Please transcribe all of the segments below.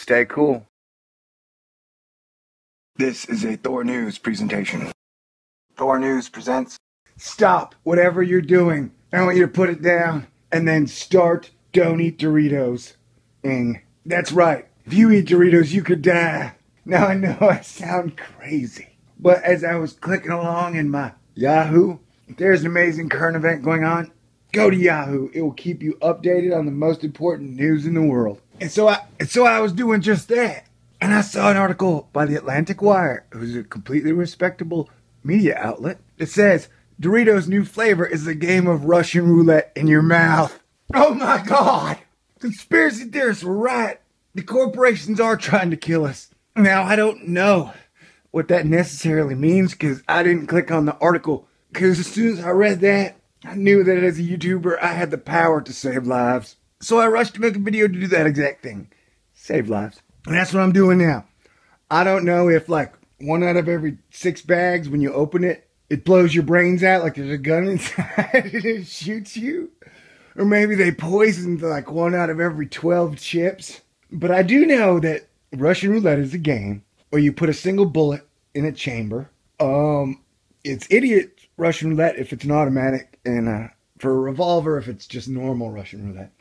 stay cool. This is a THOR News presentation. THOR News presents... Stop whatever you're doing. I want you to put it down and then start Don't Eat Doritos. That's right. If you eat Doritos, you could die. Now I know I sound crazy, but as I was clicking along in my Yahoo, if there's an amazing current event going on, go to Yahoo. It will keep you updated on the most important news in the world. And so I was doing just that. And I saw an article by the Atlantic Wire, who's a completely respectable media outlet, that says Doritos' new flavor is a game of Russian roulette in your mouth. Oh my God! Conspiracy theorists were right. The corporations are trying to kill us. Now, I don't know what that necessarily means because I didn't click on the article. Because as soon as I read that, I knew that as a YouTuber, I had the power to save lives. So I rushed to make a video to do that exact thing. Save lives. And that's what I'm doing now. I don't know if like 1 out of every 6 bags, when you open it, it blows your brains out like there's a gun inside and it shoots you. Or maybe they poisoned like 1 out of every 12 chips. But I do know that Russian roulette is a game where you put a single bullet in a chamber. It's idiot Russian roulette if it's an automatic, and for a revolver if it's just normal Russian roulette.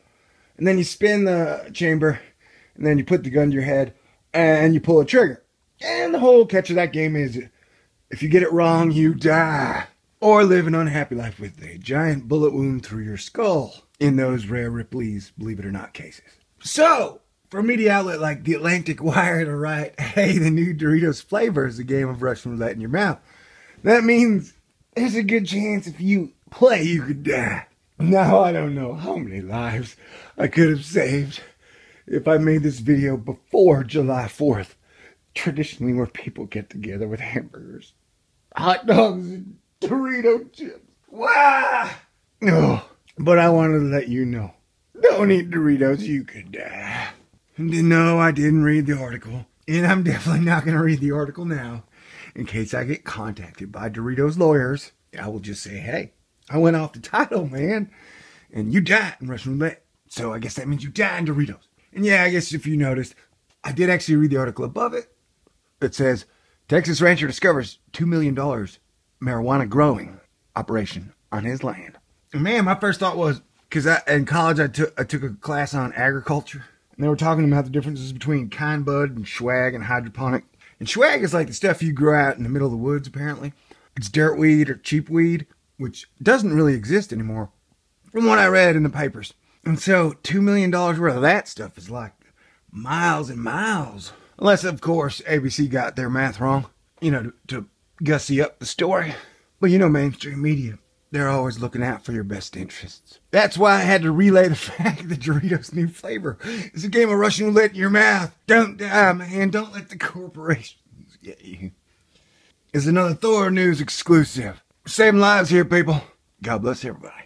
And then you spin the chamber, and then you put the gun to your head, and you pull a trigger. And the whole catch of that game is, if you get it wrong, you die. Or live an unhappy life with a giant bullet wound through your skull. In those rare Ripley's, believe it or not, cases. So, for a media outlet like the Atlantic Wire to write, hey, the new Doritos flavor is a game of Russian roulette in your mouth, that means there's a good chance if you play, you could die. Now, I don't know how many lives I could have saved if I made this video before July 4th, traditionally where people get together with hamburgers, hot dogs, and Dorito chips. Wow! Oh, but I wanted to let you know, don't eat Doritos, you could die. And no, I didn't read the article, and I'm definitely not going to read the article now. In case I get contacted by Doritos lawyers, I will just say, hey, I went off the title, man, and you died in Russian roulette. So I guess that means you died in Doritos. And yeah, I guess if you noticed, I did actually read the article above it. It says, Texas rancher discovers $2 million marijuana growing operation on his land. And man, my first thought was, because in college I took a class on agriculture, and they were talking about the differences between kind bud and swag and hydroponic. And swag is like the stuff you grow out in the middle of the woods, apparently. It's dirt weed or cheap weed, which doesn't really exist anymore, from what I read in the papers. And so $2 million worth of that stuff is like miles and miles. Unless, of course, ABC got their math wrong, to gussy up the story. But mainstream media, they're always looking out for your best interests. That's why I had to relay the fact that Doritos' new flavor is a game of Russian roulette in your mouth. Don't die, man. Don't let the corporations get you. It's another THOR News exclusive. Saving lives here, people. God bless everybody.